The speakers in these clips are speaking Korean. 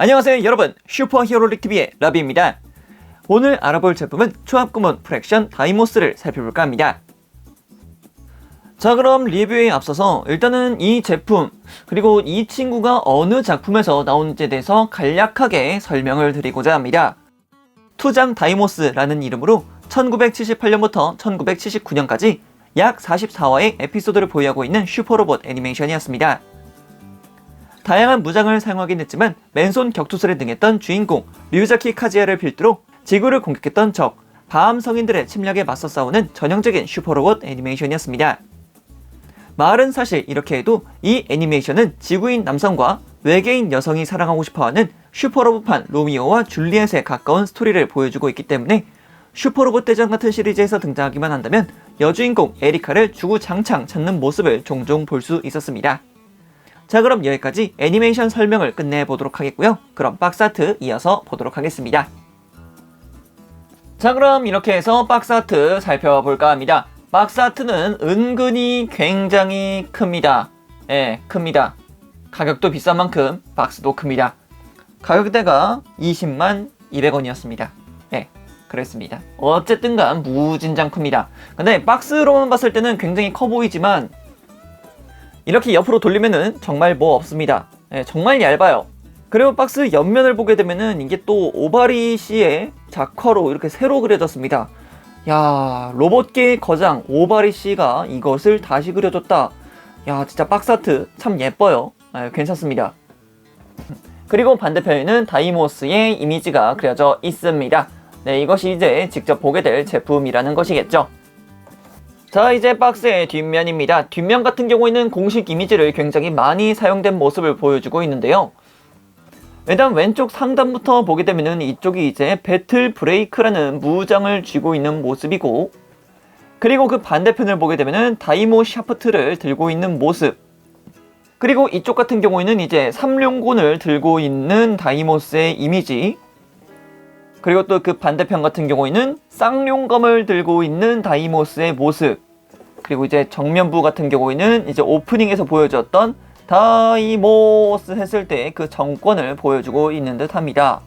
안녕하세요 여러분, 슈퍼히어로릭TV의 라비입니다. 오늘 알아볼 제품은 초합구몬 프랙션 다이모스를 살펴볼까 합니다. 자, 그럼 리뷰에 앞서서 일단은 이 제품 그리고 이 친구가 어느 작품에서 나오는지에 대해서 간략하게 설명을 드리고자 합니다. 투장 다이모스라는 이름으로 1978년부터 1979년까지 약 44화의 에피소드를 보유하고 있는 슈퍼로봇 애니메이션이었습니다. 다양한 무장을 사용하긴 했지만 맨손 격투술에 능했던 주인공 류자키 카즈야를 필두로 지구를 공격했던 적 바암 성인들의 침략에 맞서 싸우는 전형적인 슈퍼로봇 애니메이션이었습니다. 말은 사실 이렇게 해도 이 애니메이션은 지구인 남성과 외계인 여성이 사랑하고 싶어하는 슈퍼로봇판 로미오와 줄리엣에 가까운 스토리를 보여주고 있기 때문에 슈퍼로봇 대전 같은 시리즈에서 등장하기만 한다면 여주인공 에리카를 주구장창 찾는 모습을 종종 볼 수 있었습니다. 자, 그럼 여기까지 애니메이션 설명을 끝내보도록 하겠고요. 그럼 박스아트 이어서 보도록 하겠습니다. 자, 그럼 이렇게 해서 박스아트 살펴볼까 합니다. 박스아트는 은근히 굉장히 큽니다. 예, 큽니다. 가격도 비싼 만큼 박스도 큽니다. 가격대가 20만 200원이었습니다. 예, 그랬습니다. 어쨌든간 무진장 큽니다. 근데 박스로만 봤을 때는 굉장히 커 보이지만 이렇게 옆으로 돌리면은 정말 뭐 없습니다. 예, 정말 얇아요. 그리고 박스 옆면을 보게 되면은 이게 또 오바리씨의 작화로 이렇게 새로 그려졌습니다. 야, 로봇계의 거장 오바리씨가 이것을 다시 그려줬다. 야, 진짜 박스아트 참 예뻐요. 예, 괜찮습니다. 그리고 반대편에는 다이모스의 이미지가 그려져 있습니다. 네, 이것이 이제 직접 보게 될 제품이라는 것이겠죠. 자, 이제 박스의 뒷면입니다. 뒷면 같은 경우에는 공식 이미지를 굉장히 많이 사용된 모습을 보여주고 있는데요. 일단 왼쪽 상단부터 보게 되면은 이쪽이 이제 배틀 브레이크라는 무장을 쥐고 있는 모습이고, 그리고 그 반대편을 보게 되면은 다이모 샤프트를 들고 있는 모습, 그리고 이쪽 같은 경우에는 이제 삼룡곤을 들고 있는 다이모스의 이미지, 그리고 또 그 반대편 같은 경우에는 쌍룡검을 들고 있는 다이모스의 모습, 그리고 이제 정면부 같은 경우에는 이제 오프닝에서 보여줬던 다이모스 했을 때 그 정권을 보여주고 있는 듯 합니다.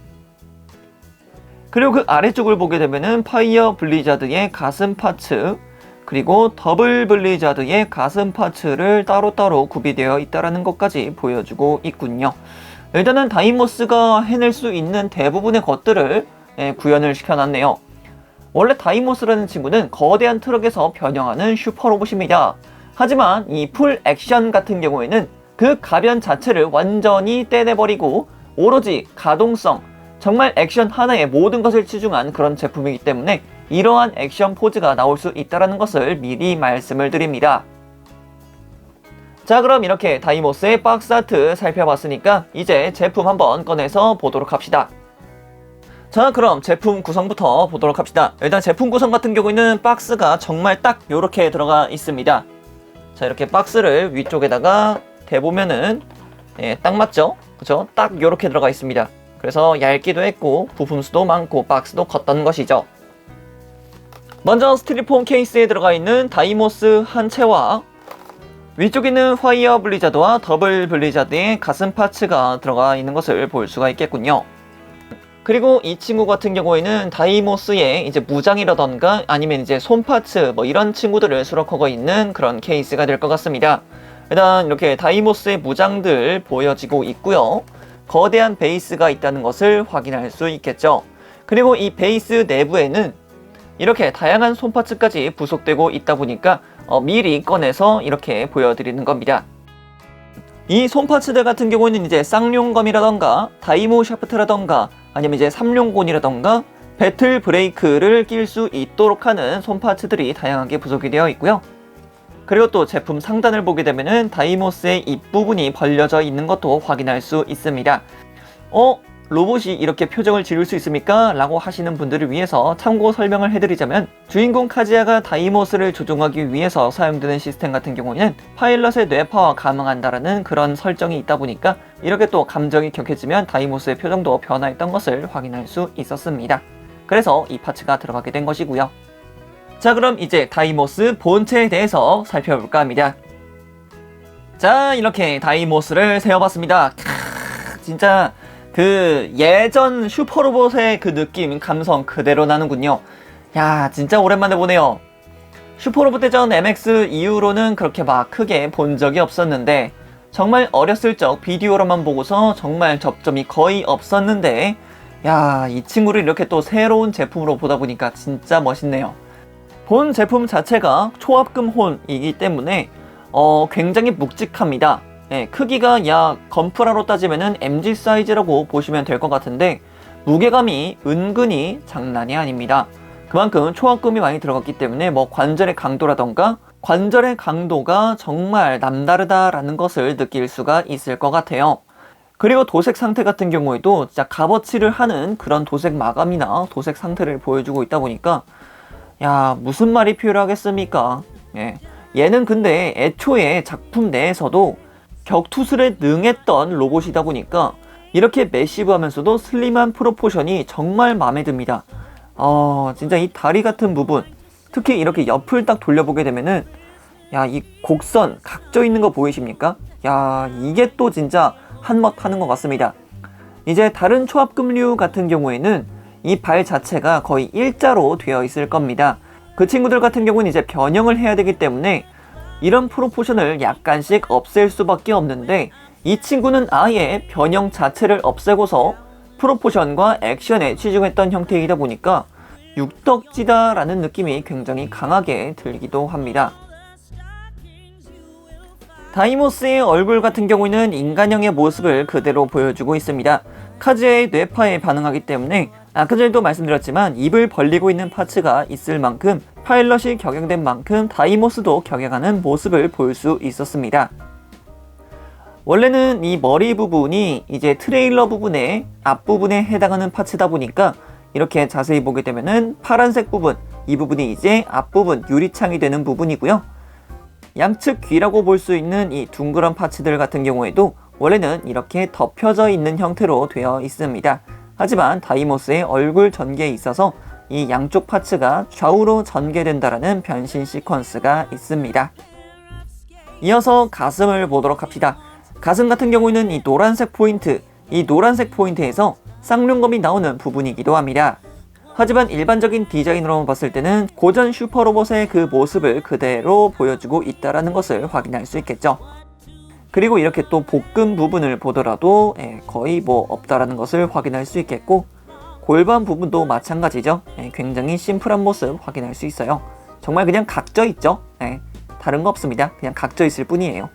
그리고 그 아래쪽을 보게 되면은 파이어 블리자드의 가슴 파츠, 그리고 더블 블리자드의 가슴 파츠를 따로따로 구비되어 있다는 것까지 보여주고 있군요. 일단은 다이모스가 해낼 수 있는 대부분의 것들을 구현을 시켜놨네요. 원래 다이모스라는 친구는 거대한 트럭에서 변형하는 슈퍼로봇입니다. 하지만 이 풀 액션 같은 경우에는 그 가변 자체를 완전히 떼내버리고 오로지 가동성, 정말 액션 하나에 모든 것을 치중한 그런 제품이기 때문에 이러한 액션 포즈가 나올 수 있다는 것을 미리 말씀을 드립니다. 자, 그럼 이렇게 다이모스의 박스아트 살펴봤으니까 이제 제품 한번 꺼내서 보도록 합시다. 자, 그럼 제품 구성부터 보도록 합시다. 일단 제품 구성 같은 경우에는 박스가 정말 딱 요렇게 들어가 있습니다. 자, 이렇게 박스를 위쪽에다가 대보면은 딱 맞죠? 그쵸? 딱 요렇게 들어가 있습니다. 그래서 얇기도 했고 부품수도 많고 박스도 컸던 것이죠. 먼저 스티로폼 케이스에 들어가 있는 다이모스 한 채와 위쪽에는 파이어 블리자드와 더블 블리자드의 가슴 파츠가 들어가 있는 것을 볼 수가 있겠군요. 그리고 이 친구 같은 경우에는 다이모스의 이제 무장이라던가 아니면 이제 손 파츠 뭐 이런 친구들을 수록하고 있는 그런 케이스가 될 것 같습니다. 일단 이렇게 다이모스의 무장들 보여지고 있고요. 거대한 베이스가 있다는 것을 확인할 수 있겠죠. 그리고 이 베이스 내부에는 이렇게 다양한 손 파츠까지 부속되고 있다 보니까 미리 꺼내서 이렇게 보여드리는 겁니다. 이 손 파츠들 같은 경우는 이제 쌍룡검이라던가 다이모 샤프트라던가 아니면 이제 삼룡곤이라던가 배틀 브레이크를 낄 수 있도록 하는 손 파츠들이 다양하게 부속이 되어 있고요. 그리고 또 제품 상단을 보게 되면은 다이모스의 입부분이 벌려져 있는 것도 확인할 수 있습니다. 로봇이 이렇게 표정을 지을 수 있습니까? 라고 하시는 분들을 위해서 참고 설명을 해드리자면 주인공 카즈야가 다이모스를 조종하기 위해서 사용되는 시스템 같은 경우에는 파일럿의 뇌파와 감응한다라는 그런 설정이 있다 보니까 이렇게 또 감정이 격해지면 다이모스의 표정도 변화했던 것을 확인할 수 있었습니다. 그래서 이 파츠가 들어가게 된 것이고요. 자, 그럼 이제 다이모스 본체에 대해서 살펴볼까 합니다. 자, 이렇게 다이모스를 세워봤습니다. 진짜 그 예전 슈퍼로봇의 그 느낌, 감성 그대로 나는군요. 야, 진짜 오랜만에 보네요. 슈퍼로봇 대전 MX 이후로는 그렇게 막 크게 본 적이 없었는데 정말 어렸을 적 비디오로만 보고서 정말 접점이 거의 없었는데 야, 이 친구를 이렇게 또 새로운 제품으로 보다 보니까 진짜 멋있네요. 본 제품 자체가 초합금혼이기 때문에 굉장히 묵직합니다. 네, 크기가 약 건프라로 따지면 MG 사이즈라고 보시면 될 것 같은데 무게감이 은근히 장난이 아닙니다. 그만큼 초합금이 많이 들어갔기 때문에 뭐 관절의 강도라던가 관절의 강도가 정말 남다르다라는 것을 느낄 수가 있을 것 같아요. 그리고 도색 상태 같은 경우에도 진짜 값어치를 하는 그런 도색 마감이나 도색 상태를 보여주고 있다 보니까 야, 무슨 말이 필요하겠습니까? 예. 얘는 근데 애초에 작품 내에서도 격투술에 능했던 로봇이다 보니까 이렇게 매시브하면서도 슬림한 프로포션이 정말 마음에 듭니다. 진짜 이 다리 같은 부분, 특히 이렇게 옆을 딱 돌려보게 되면은 야, 이 곡선 각져 있는 거 보이십니까? 야, 이게 또 진짜 한몫 하는 것 같습니다. 이제 다른 초합금류 같은 경우에는 이 발 자체가 거의 일자로 되어 있을 겁니다. 그 친구들 같은 경우는 이제 변형을 해야 되기 때문에 이런 프로포션을 약간씩 없앨 수밖에 없는데 이 친구는 아예 변형 자체를 없애고서 프로포션과 액션에 치중했던 형태이다 보니까 육덕지다라는 느낌이 굉장히 강하게 들기도 합니다. 다이모스의 얼굴 같은 경우에는 인간형의 모습을 그대로 보여주고 있습니다. 카즈의 뇌파에 반응하기 때문에 아까 전에도 말씀드렸지만 입을 벌리고 있는 파츠가 있을 만큼 파일럿이 격양된 만큼 다이모스도 격양하는 모습을 볼 수 있었습니다. 원래는 이 머리 부분이 이제 트레일러 부분의 앞부분에 해당하는 파츠다 보니까 이렇게 자세히 보게 되면은 파란색 부분, 이 부분이 이제 앞부분 유리창이 되는 부분이고요. 양측 귀라고 볼 수 있는 이 둥그런 파츠들 같은 경우에도 원래는 이렇게 덮여져 있는 형태로 되어 있습니다. 하지만 다이모스의 얼굴 전개에 있어서 이 양쪽 파츠가 좌우로 전개된다라는 변신 시퀀스가 있습니다. 이어서 가슴을 보도록 합시다. 가슴 같은 경우에는 이 노란색 포인트, 이 노란색 포인트에서 쌍룡검이 나오는 부분이기도 합니다. 하지만 일반적인 디자인으로 봤을 때는 고전 슈퍼로봇의 그 모습을 그대로 보여주고 있다는 것을 확인할 수 있겠죠. 그리고 이렇게 또 복근 부분을 보더라도 거의 뭐 없다라는 것을 확인할 수 있겠고 골반 부분도 마찬가지죠. 굉장히 심플한 모습 확인할 수 있어요. 정말 그냥 각져 있죠. 다른 거 없습니다. 그냥 각져 있을 뿐이에요.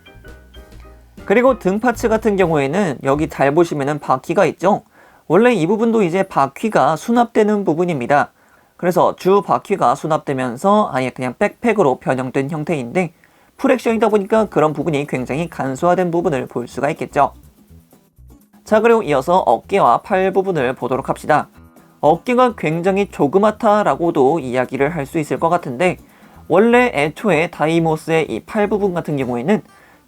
그리고 등 파츠 같은 경우에는 여기 잘 보시면은 바퀴가 있죠. 원래 이 부분도 이제 바퀴가 수납되는 부분입니다. 그래서 주 바퀴가 수납되면서 아예 그냥 백팩으로 변형된 형태인데 풀액션이다 보니까 그런 부분이 굉장히 간소화된 부분을 볼 수가 있겠죠. 자, 그리고 이어서 어깨와 팔 부분을 보도록 합시다. 어깨가 굉장히 조그맣다라고도 이야기를 할 수 있을 것 같은데 원래 애초에 다이모스의 이 팔 부분 같은 경우에는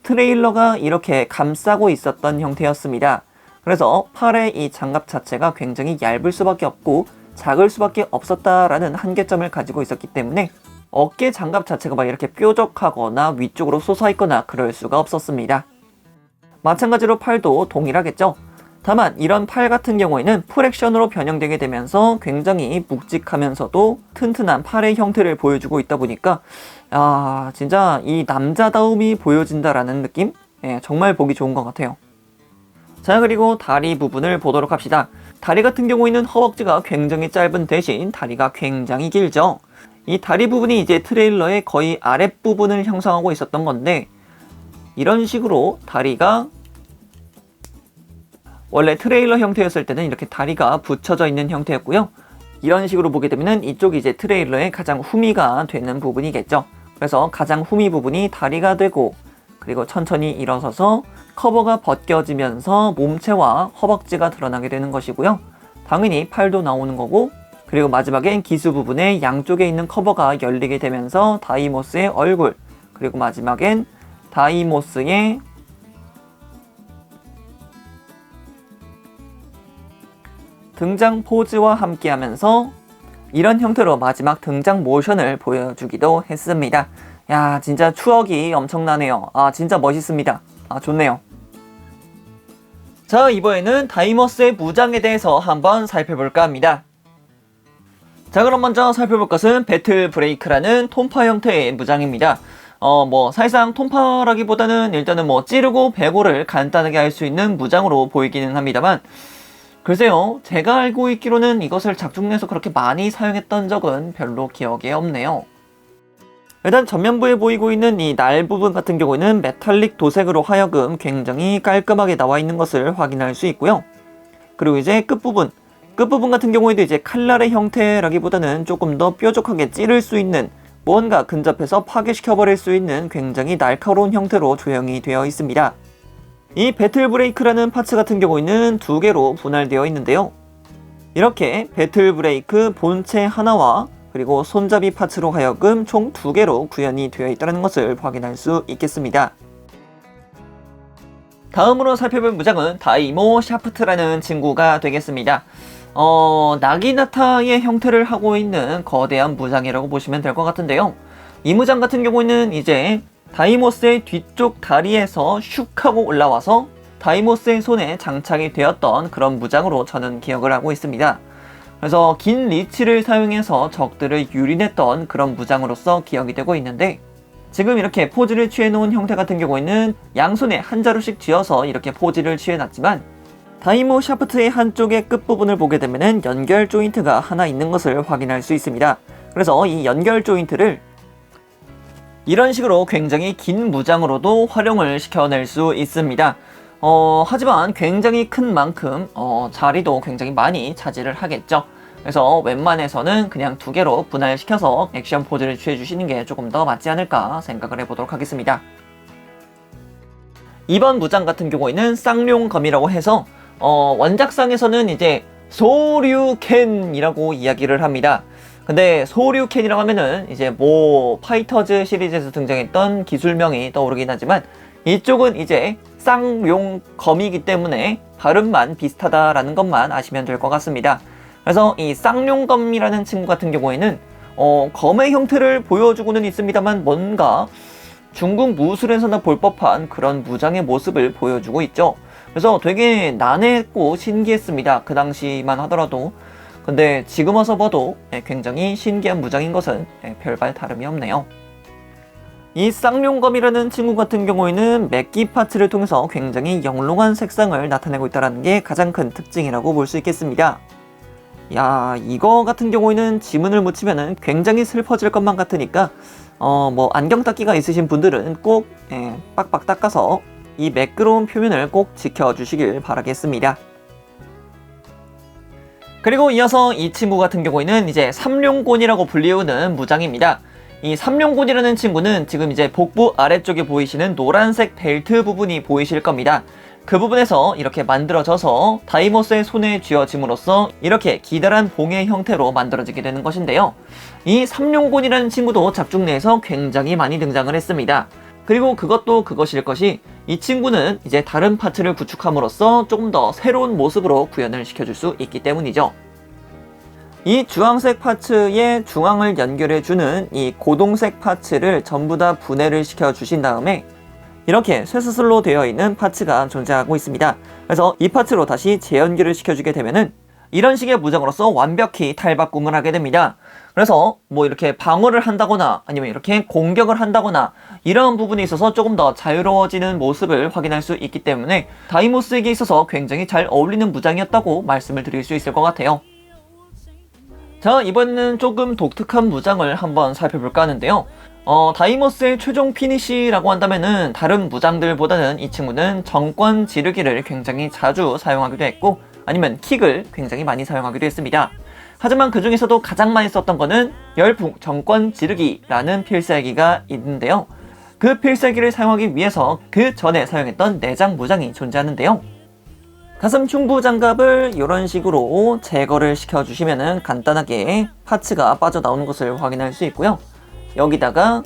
트레일러가 이렇게 감싸고 있었던 형태였습니다. 그래서 팔의 이 장갑 자체가 굉장히 얇을 수밖에 없고 작을 수밖에 없었다라는 한계점을 가지고 있었기 때문에 어깨 장갑 자체가 막 이렇게 뾰족하거나 위쪽으로 솟아있거나 그럴 수가 없었습니다. 마찬가지로 팔도 동일하겠죠. 다만 이런 팔 같은 경우에는 풀액션으로 변형되게 되면서 굉장히 묵직하면서도 튼튼한 팔의 형태를 보여주고 있다 보니까 진짜 이 남자다움이 보여진다라는 느낌? 정말 보기 좋은 것 같아요. 자, 그리고 다리 부분을 보도록 합시다. 다리 같은 경우에는 허벅지가 굉장히 짧은 대신 다리가 굉장히 길죠. 이 다리 부분이 이제 트레일러의 거의 아랫부분을 형성하고 있었던 건데 이런 식으로 다리가 원래 트레일러 형태였을 때는 이렇게 다리가 붙여져 있는 형태였고요. 이런 식으로 보게 되면 이쪽이 이제 트레일러의 가장 후미가 되는 부분이겠죠. 그래서 가장 후미 부분이 다리가 되고 그리고 천천히 일어서서 커버가 벗겨지면서 몸체와 허벅지가 드러나게 되는 것이고요. 당연히 팔도 나오는 거고 그리고 마지막엔 기수 부분에 양쪽에 있는 커버가 열리게 되면서 다이모스의 얼굴 그리고 마지막엔 다이모스의 등장 포즈와 함께 하면서 이런 형태로 마지막 등장 모션을 보여주기도 했습니다. 야, 진짜 추억이 엄청나네요. 진짜 멋있습니다. 좋네요. 자, 이번에는 다이머스의 무장에 대해서 한번 살펴볼까 합니다. 자, 그럼 먼저 살펴볼 것은 배틀 브레이크라는 톰파 형태의 무장입니다. 사실상 톰파라기보다는 일단은 찌르고 배고를 간단하게 할 수 있는 무장으로 보이기는 합니다만, 글쎄요, 제가 알고 있기로는 이것을 작중내에서 그렇게 많이 사용했던 적은 별로 기억에 없네요. 일단 전면부에 보이고 있는 이 날 부분 같은 경우에는 메탈릭 도색으로 하여금 굉장히 깔끔하게 나와 있는 것을 확인할 수 있고요. 그리고 이제 끝부분 같은 경우에도 이제 칼날의 형태라기보다는 조금 더 뾰족하게 찌를 수 있는, 무언가 근접해서 파괴시켜버릴 수 있는 굉장히 날카로운 형태로 조형이 되어 있습니다. 이 배틀 브레이크라는 파츠 같은 경우에는 두 개로 분할되어 있는데요. 이렇게 배틀 브레이크 본체 하나와 그리고 손잡이 파츠로 하여금 총 두 개로 구현이 되어 있다는 것을 확인할 수 있겠습니다. 다음으로 살펴볼 무장은 다이모 샤프트라는 친구가 되겠습니다. 나기나타의 형태를 하고 있는 거대한 무장이라고 보시면 될 것 같은데요. 이 무장 같은 경우는 이제 다이모스의 뒤쪽 다리에서 슉 하고 올라와서 다이모스의 손에 장착이 되었던 그런 무장으로 저는 기억을 하고 있습니다. 그래서 긴 리치를 사용해서 적들을 유린했던 그런 무장으로서 기억이 되고 있는데, 지금 이렇게 포즈를 취해 놓은 형태 같은 경우에는 양손에 한 자루씩 쥐어서 이렇게 포즈를 취해 놨지만, 다이모 샤프트의 한쪽의 끝부분을 보게 되면 연결 조인트가 하나 있는 것을 확인할 수 있습니다. 그래서 이 연결 조인트를 이런 식으로 굉장히 긴 무장으로도 활용을 시켜낼 수 있습니다. 하지만 굉장히 큰 만큼 자리도 굉장히 많이 차지를 하겠죠. 그래서 웬만해서는 그냥 두 개로 분할시켜서 액션 포즈를 취해주시는 게 조금 더 맞지 않을까 생각을 해보도록 하겠습니다. 이번 무장 같은 경우에는 쌍룡검이라고 해서 원작상에서는 이제 소류캔이라고 이야기를 합니다. 근데 소류캔이라고 하면은 이제 파이터즈 시리즈에서 등장했던 기술명이 떠오르긴 하지만, 이쪽은 이제 쌍용검이기 때문에 발음만 비슷하다라는 것만 아시면 될 것 같습니다. 그래서 이 쌍용검이라는 친구 같은 경우에는 검의 형태를 보여주고는 있습니다만 뭔가 중국 무술에서나 볼 법한 그런 무장의 모습을 보여주고 있죠. 그래서 되게 난해했고 신기했습니다. 그 당시만 하더라도. 근데 지금 와서 봐도 굉장히 신기한 무장인 것은 별발 다름이 없네요. 이 쌍용검이라는 친구 같은 경우에는 맥기 파츠를 통해서 굉장히 영롱한 색상을 나타내고 있다는 게 가장 큰 특징이라고 볼 수 있겠습니다. 야, 이거 같은 경우에는 지문을 묻히면 굉장히 슬퍼질 것만 같으니까 안경 닦기가 있으신 분들은 꼭 빡빡 닦아서 이 매끄러운 표면을 꼭 지켜주시길 바라겠습니다. 그리고 이어서 이 친구 같은 경우에는 이제 삼룡곤이라고 불리우는 무장입니다. 이 삼룡곤이라는 친구는 지금 이제 복부 아래쪽에 보이시는 노란색 벨트 부분이 보이실 겁니다. 그 부분에서 이렇게 만들어져서 다이모스의 손에 쥐어짐으로써 이렇게 기다란 봉의 형태로 만들어지게 되는 것인데요. 이 삼룡곤이라는 친구도 작중 내에서 굉장히 많이 등장을 했습니다. 그리고 그것도 그것일 것이, 이 친구는 이제 다른 파츠를 구축함으로써 조금 더 새로운 모습으로 구현을 시켜줄 수 있기 때문이죠. 이 주황색 파츠에 중앙을 연결해주는 이 고동색 파츠를 전부 다 분해를 시켜주신 다음에 이렇게 쇠스슬로 되어 있는 파츠가 존재하고 있습니다. 그래서 이 파츠로 다시 재연결을 시켜주게 되면은 이런 식의 무장으로서 완벽히 탈바꿈을 하게 됩니다. 그래서 이렇게 방어를 한다거나 아니면 이렇게 공격을 한다거나 이런 부분에 있어서 조금 더 자유로워지는 모습을 확인할 수 있기 때문에 다이모스에게 있어서 굉장히 잘 어울리는 무장이었다고 말씀을 드릴 수 있을 것 같아요. 자, 이번에는 조금 독특한 무장을 한번 살펴볼까 하는데요. 다이모스의 최종 피니시라고 한다면은 다른 무장들보다는 이 친구는 정권 지르기를 굉장히 자주 사용하기도 했고, 아니면 킥을 굉장히 많이 사용하기도 했습니다. 하지만 그 중에서도 가장 많이 썼던 거는 열풍 정권 지르기라는 필살기가 있는데요. 그 필살기를 사용하기 위해서 그 전에 사용했던 내장 무장이 존재하는데요. 가슴 흉부 장갑을 이런 식으로 제거를 시켜주시면 간단하게 파츠가 빠져나오는 것을 확인할 수 있고요. 여기다가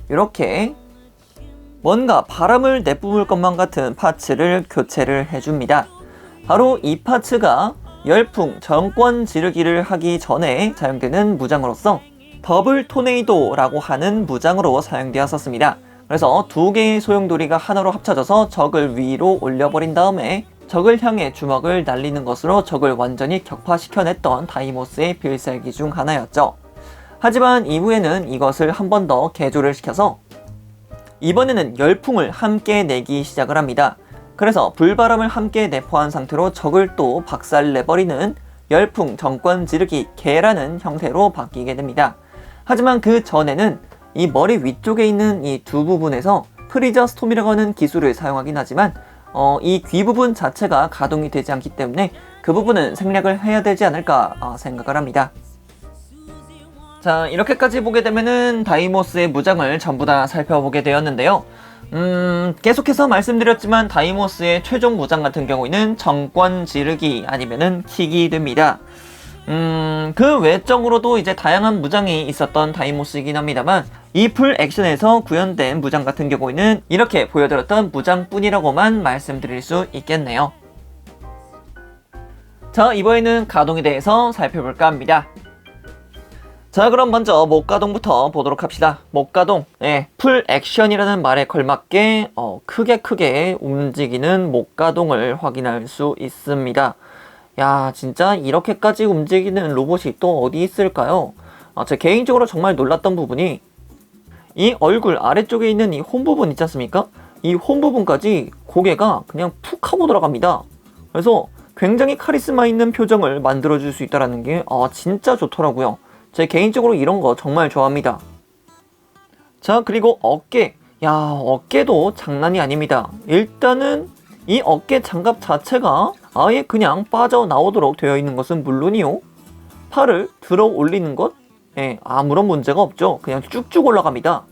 이렇게 뭔가 바람을 내뿜을 것만 같은 파츠를 교체를 해줍니다. 바로 이 파츠가 열풍 정권 지르기를 하기 전에 사용되는 무장으로서 더블 토네이도라고 하는 무장으로 사용되었었습니다. 그래서 두 개의 소용돌이가 하나로 합쳐져서 적을 위로 올려버린 다음에 적을 향해 주먹을 날리는 것으로 적을 완전히 격파시켜냈던 다이모스의 필살기 중 하나였죠. 하지만 이후에는 이것을 한 번 더 개조를 시켜서 이번에는 열풍을 함께 내기 시작을 합니다. 그래서 불바람을 함께 내포한 상태로 적을 또 박살내버리는 열풍 정권 지르기 개라는 형태로 바뀌게 됩니다. 하지만 그 전에는 이 머리 위쪽에 있는 이 두 부분에서 프리저 스톰이라고 하는 기술을 사용하긴 하지만 이 귀 부분 자체가 가동이 되지 않기 때문에 그 부분은 생략을 해야 되지 않을까 생각을 합니다. 자, 이렇게까지 보게 되면은 다이모스의 무장을 전부 다 살펴보게 되었는데요. 계속해서 말씀드렸지만 다이모스의 최종 무장 같은 경우에는 정권 지르기 아니면은 킥이 됩니다. 그 외적으로도 이제 다양한 무장이 있었던 다이모스이긴 합니다만 이 풀 액션에서 구현된 무장 같은 경우에는 이렇게 보여드렸던 무장뿐이라고만 말씀드릴 수 있겠네요. 자, 이번에는 가동에 대해서 살펴볼까 합니다. 자, 그럼 먼저 목가동부터 보도록 합시다. 목가동, 풀 액션이라는 말에 걸맞게 크게 움직이는 목가동을 확인할 수 있습니다. 야, 진짜 이렇게까지 움직이는 로봇이 또 어디 있을까요? 제 개인적으로 정말 놀랐던 부분이 이 얼굴 아래쪽에 있는 이 홈 부분 있지 않습니까? 이 홈 부분까지 고개가 그냥 푹 하고 들어갑니다. 그래서 굉장히 카리스마 있는 표정을 만들어줄 수 있다는 게 진짜 좋더라고요. 제 개인적으로 이런 거 정말 좋아합니다. 자, 그리고 어깨. 야, 어깨도 장난이 아닙니다. 일단은 이 어깨 장갑 자체가 아예 그냥 빠져나오도록 되어 있는 것은 물론이요, 팔을 들어 올리는 것? 아무런 문제가 없죠. 그냥 쭉쭉 올라갑니다.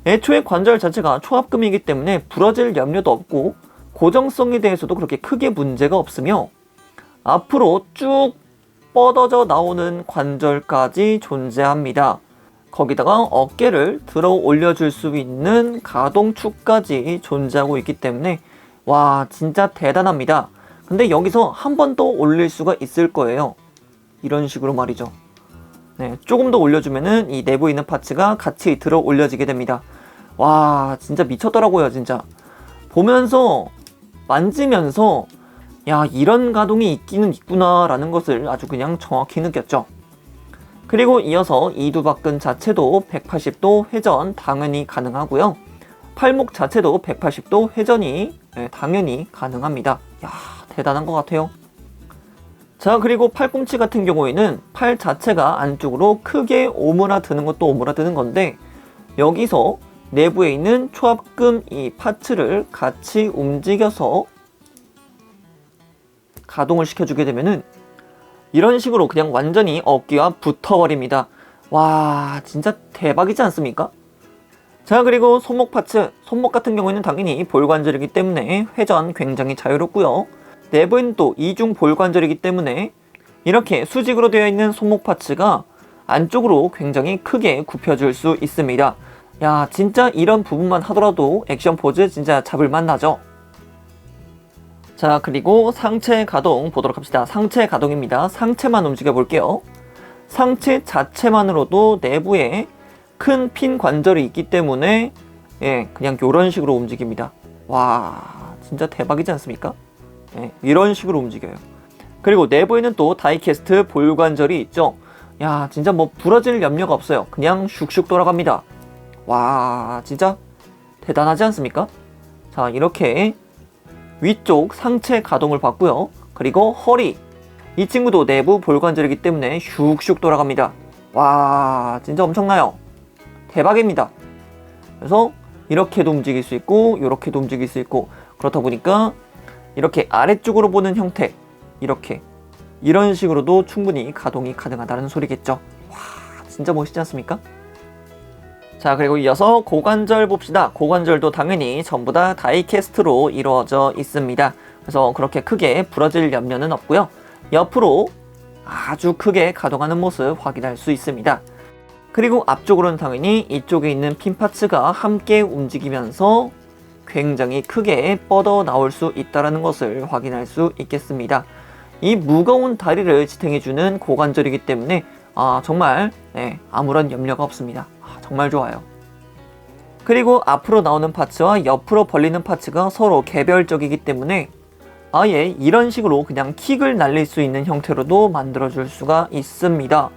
애초에 관절 자체가 초합금이기 때문에 부러질 염려도 없고 고정성에 대해서도 그렇게 크게 문제가 없으며 앞으로 쭉 뻗어져 나오는 관절까지 존재합니다. 거기다가 어깨를 들어 올려줄 수 있는 가동축까지 존재하고 있기 때문에 와, 진짜 대단합니다. 근데 여기서 한 번 더 올릴 수가 있을 거예요. 이런 식으로 말이죠. 조금 더 올려주면은 이 내부에 있는 파츠가 같이 들어 올려지게 됩니다. 와, 진짜 미쳤더라고요, 진짜. 보면서, 만지면서, 야, 이런 가동이 있기는 있구나 라는 것을 아주 그냥 정확히 느꼈죠. 그리고 이어서 이두박근 자체도 180도 회전 당연히 가능하고요. 팔목 자체도 180도 회전이 당연히 가능합니다. 야, 대단한 것 같아요. 자, 그리고 팔꿈치 같은 경우에는 팔 자체가 안쪽으로 크게 오므라드는 것도 오므라드는 건데 여기서 내부에 있는 초합금 이 파츠를 같이 움직여서 가동을 시켜주게 되면은 이런 식으로 그냥 완전히 어깨와 붙어버립니다. 와, 진짜 대박이지 않습니까? 자, 그리고 손목 파츠. 손목 같은 경우에는 당연히 볼관절이기 때문에 회전 굉장히 자유롭고요. 내부는 또 이중 볼관절이기 때문에 이렇게 수직으로 되어 있는 손목 파츠가 안쪽으로 굉장히 크게 굽혀줄 수 있습니다. 야, 진짜 이런 부분만 하더라도 액션 포즈 진짜 잡을만 나죠? 자, 그리고 상체 가동 보도록 합시다. 상체 가동입니다. 상체만 움직여 볼게요. 상체 자체만으로도 내부에 큰 핀 관절이 있기 때문에 그냥 이런 식으로 움직입니다. 와, 진짜 대박이지 않습니까? 이런 식으로 움직여요. 그리고 내부에는 또 다이캐스트 볼관절이 있죠. 야, 진짜 뭐 부러질 염려가 없어요. 그냥 슉슉 돌아갑니다. 와, 진짜 대단하지 않습니까? 자, 이렇게 위쪽 상체 가동을 받고요. 그리고 허리, 이 친구도 내부 볼관절이기 때문에 슉슉 돌아갑니다. 와, 진짜 엄청나요. 대박입니다. 그래서 이렇게도 움직일 수 있고 이렇게도 움직일 수 있고 그렇다 보니까 이렇게 아래쪽으로 보는 형태, 이렇게 이런 식으로도 충분히 가동이 가능하다는 소리겠죠. 와, 진짜 멋있지 않습니까? 자, 그리고 이어서 고관절 봅시다. 고관절도 당연히 전부 다 다이캐스트로 이루어져 있습니다. 그래서 그렇게 크게 부러질 염려는 없고요. 옆으로 아주 크게 가동하는 모습 확인할 수 있습니다. 그리고 앞쪽으로는 당연히 이쪽에 있는 핀 파츠가 함께 움직이면서 굉장히 크게 뻗어 나올 수 있다는 것을 확인할 수 있겠습니다. 이 무거운 다리를 지탱해주는 고관절이기 때문에 정말 아무런 염려가 없습니다. 정말 좋아요. 그리고 앞으로 나오는 파츠와 옆으로 벌리는 파츠가 서로 개별적이기 때문에 아예 이런 식으로 그냥 킥을 날릴 수 있는 형태로도 만들어줄 수가 있습니다.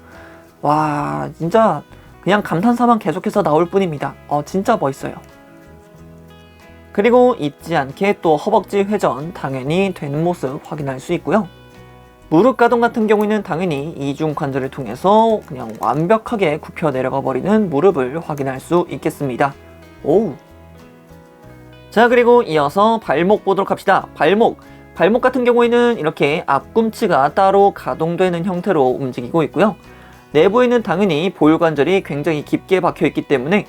와, 진짜 그냥 감탄사만 계속해서 나올 뿐입니다. 진짜 멋있어요. 그리고 잊지 않게 또 허벅지 회전 당연히 되는 모습 확인할 수 있고요. 무릎 가동 같은 경우에는 당연히 이중 관절을 통해서 그냥 완벽하게 굽혀 내려가 버리는 무릎을 확인할 수 있겠습니다. 오우. 자, 그리고 이어서 발목 보도록 합시다. 발목 같은 경우에는 이렇게 앞꿈치가 따로 가동되는 형태로 움직이고 있고요. 내부에는 당연히 볼관절이 굉장히 깊게 박혀 있기 때문에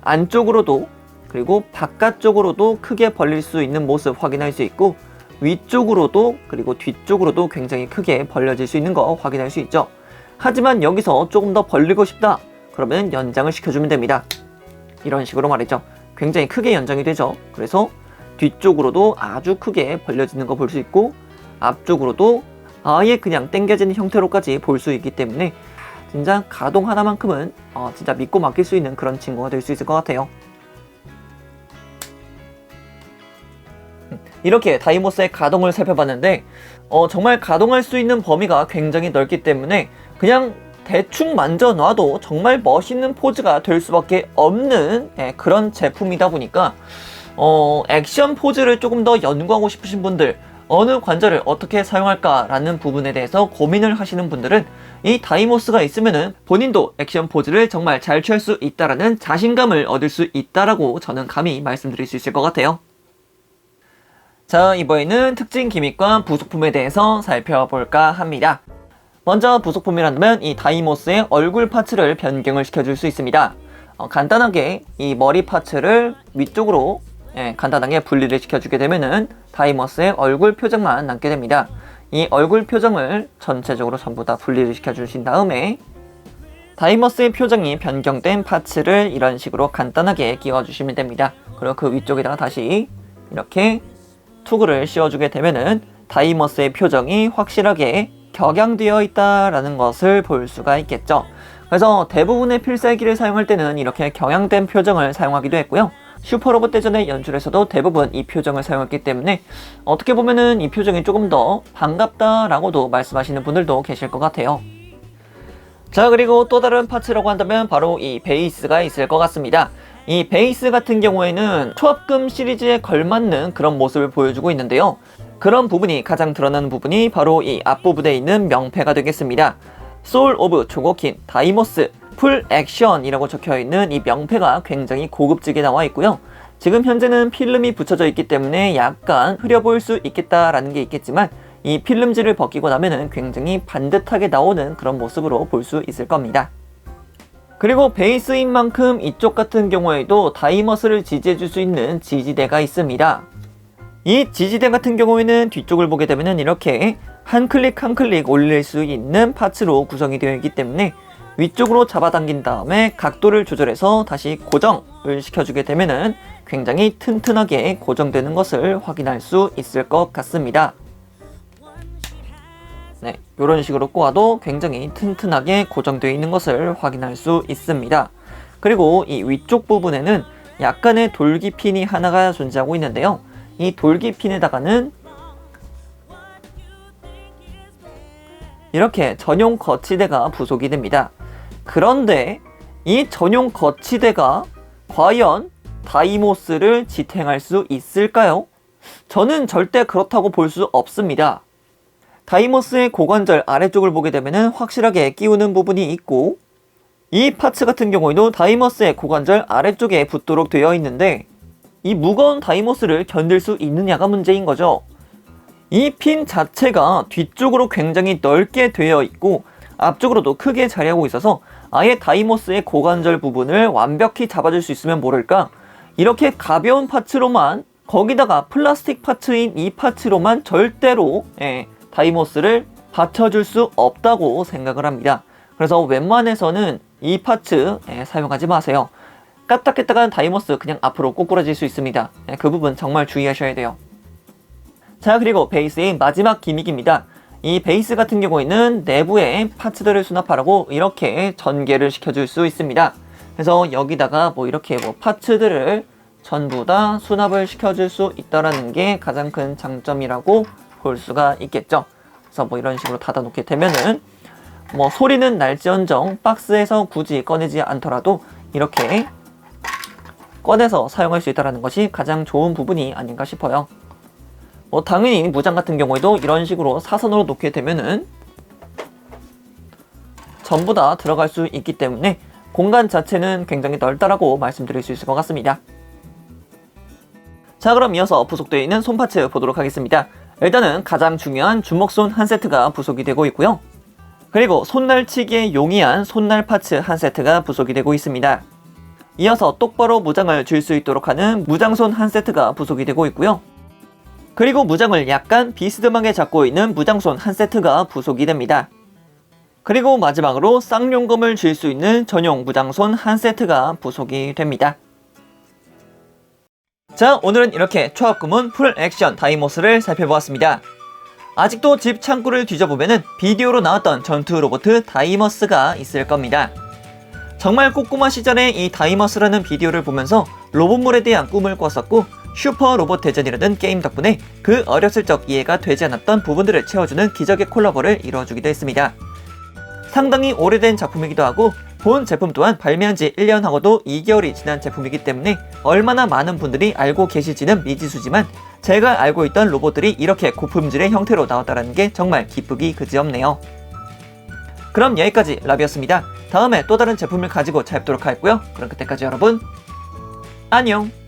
안쪽으로도 그리고 바깥쪽으로도 크게 벌릴 수 있는 모습 확인할 수 있고, 위쪽으로도 그리고 뒤쪽으로도 굉장히 크게 벌려질 수 있는 거 확인할 수 있죠. 하지만 여기서 조금 더 벌리고 싶다 그러면 연장을 시켜주면 됩니다. 이런 식으로 말이죠. 굉장히 크게 연장이 되죠. 그래서 뒤쪽으로도 아주 크게 벌려지는 거 볼 수 있고, 앞쪽으로도 아예 그냥 당겨지는 형태로까지 볼 수 있기 때문에 진짜 가동 하나만큼은 진짜 믿고 맡길 수 있는 그런 친구가 될 수 있을 것 같아요. 이렇게 다이모스의 가동을 살펴봤는데 정말 가동할 수 있는 범위가 굉장히 넓기 때문에 그냥 대충 만져 놔도 정말 멋있는 포즈가 될 수밖에 없는 그런 제품이다 보니까 액션 포즈를 조금 더 연구하고 싶으신 분들, 어느 관절을 어떻게 사용할까 라는 부분에 대해서 고민을 하시는 분들은 이 다이모스가 있으면은 본인도 액션 포즈를 정말 잘 취할 수 있다라는 자신감을 얻을 수 있다라고 저는 감히 말씀드릴 수 있을 것 같아요. 자, 이번에는 특징 기믹과 부속품에 대해서 살펴볼까 합니다. 먼저 부속품이라면 이 다이모스의 얼굴 파츠를 변경을 시켜줄 수 있습니다. 간단하게 이 머리 파츠를 위쪽으로 간단하게 분리를 시켜주게 되면은 다이모스의 얼굴 표정만 남게 됩니다. 이 얼굴 표정을 전체적으로 전부 다 분리를 시켜주신 다음에 다이모스의 표정이 변경된 파츠를 이런 식으로 간단하게 끼워주시면 됩니다. 그리고 그 위쪽에다가 다시 이렇게 투구를 씌워주게 되면은 다이모스의 표정이 확실하게 격양되어 있다라는 것을 볼 수가 있겠죠. 그래서 대부분의 필살기를 사용할 때는 이렇게 경양된 표정을 사용하기도 했고요. 슈퍼로봇 대전의 연출에서도 대부분 이 표정을 사용했기 때문에 어떻게 보면은 이 표정이 조금 더 반갑다라고도 말씀하시는 분들도 계실 것 같아요. 자, 그리고 또 다른 파츠라고 한다면 바로 이 베이스가 있을 것 같습니다. 이 베이스 같은 경우에는 초합금 시리즈에 걸맞는 그런 모습을 보여주고 있는데요. 그런 부분이 가장 드러나는 부분이 바로 이 앞부분에 있는 명패가 되겠습니다. 소울 오브 초고킨 다이모스 풀 액션이라고 적혀있는 이 명패가 굉장히 고급지게 나와 있고요. 지금 현재는 필름이 붙여져 있기 때문에 약간 흐려 보일 수 있겠다라는 게 있겠지만 이 필름지를 벗기고 나면은 굉장히 반듯하게 나오는 그런 모습으로 볼 수 있을 겁니다. 그리고 베이스인 만큼 이쪽 같은 경우에도 다이머스를 지지해 줄 수 있는 지지대가 있습니다. 이 지지대 같은 경우에는 뒤쪽을 보게 되면 이렇게 한 클릭 한 클릭 올릴 수 있는 파츠로 구성이 되어 있기 때문에 위쪽으로 잡아당긴 다음에 각도를 조절해서 다시 고정을 시켜주게 되면 굉장히 튼튼하게 고정되는 것을 확인할 수 있을 것 같습니다. 네, 이런 식으로 꼬아도 굉장히 튼튼하게 고정되어 있는 것을 확인할 수 있습니다. 그리고 이 위쪽 부분에는 약간의 돌기핀이 하나가 존재하고 있는데요. 이 돌기핀에다가는 이렇게 전용 거치대가 부속이 됩니다. 그런데 이 전용 거치대가 과연 다이모스를 지탱할 수 있을까요? 저는 절대 그렇다고 볼 수 없습니다. 다이모스의 고관절 아래쪽을 보게 되면 확실하게 끼우는 부분이 있고, 이 파츠 같은 경우에도 다이모스의 고관절 아래쪽에 붙도록 되어 있는데 이 무거운 다이모스를 견딜 수 있느냐가 문제인 거죠. 이 핀 자체가 뒤쪽으로 굉장히 넓게 되어 있고 앞쪽으로도 크게 자리하고 있어서 아예 다이모스의 고관절 부분을 완벽히 잡아줄 수 있으면 모를까, 이렇게 가벼운 파츠로만, 거기다가 플라스틱 파츠인 이 파츠로만 절대로 다이모스를 받쳐줄 수 없다고 생각을 합니다. 그래서 웬만해서는 이 파츠 사용하지 마세요. 까딱했다간 다이모스 그냥 앞으로 꼬꾸라질 수 있습니다. 그 부분 정말 주의하셔야 돼요. 자, 그리고 베이스의 마지막 기믹입니다. 이 베이스 같은 경우에는 내부에 파츠들을 수납하라고 이렇게 전개를 시켜줄 수 있습니다. 그래서 여기다가 뭐 이렇게 파츠들을 전부 다 수납을 시켜줄 수 있다는 게 가장 큰 장점이라고 볼 수가 있겠죠. 그래서 뭐 이런 식으로 닫아놓게 되면은 뭐 소리는 날지언정 박스에서 굳이 꺼내지 않더라도 이렇게 꺼내서 사용할 수 있다는 것이 가장 좋은 부분이 아닌가 싶어요. 뭐 당연히 무장 같은 경우에도 이런 식으로 사선으로 놓게 되면은 전부 다 들어갈 수 있기 때문에 공간 자체는 굉장히 넓다라고 말씀드릴 수 있을 것 같습니다. 자, 그럼 이어서 부속되어 있는 손 파츠 보도록 하겠습니다. 일단은 가장 중요한 주먹손 한 세트가 부속이 되고 있고요. 그리고 손날치기에 용이한 손날 파츠 한 세트가 부속이 되고 있습니다. 이어서 똑바로 무장을 쥘 수 있도록 하는 무장손 한 세트가 부속이 되고 있고요. 그리고 무장을 약간 비스듬하게 잡고 있는 무장손 한 세트가 부속이 됩니다. 그리고 마지막으로 쌍용검을 쥘 수 있는 전용 무장손 한 세트가 부속이 됩니다. 자, 오늘은 이렇게 초합구문 풀 액션 다이모스를 살펴보았습니다. 아직도 집 창고를 뒤져보면은 비디오로 나왔던 전투 로봇 다이머스가 있을 겁니다. 정말 꼬꼬마 시절에 이 다이머스라는 비디오를 보면서 로봇물에 대한 꿈을 꿨었고 슈퍼 로봇 대전이라는 게임 덕분에 그 어렸을 적 이해가 되지 않았던 부분들을 채워주는 기적의 콜라보를 이루어주기도 했습니다. 상당히 오래된 작품이기도 하고 본 제품 또한 발매한 지 1년하고도 2개월이 지난 제품이기 때문에 얼마나 많은 분들이 알고 계실지는 미지수지만 제가 알고 있던 로봇들이 이렇게 고품질의 형태로 나왔다는 게 정말 기쁘기 그지없네요. 그럼 여기까지 라비였습니다. 다음에 또 다른 제품을 가지고 찾아뵙도록 하겠고요. 그럼 그때까지 여러분 안녕.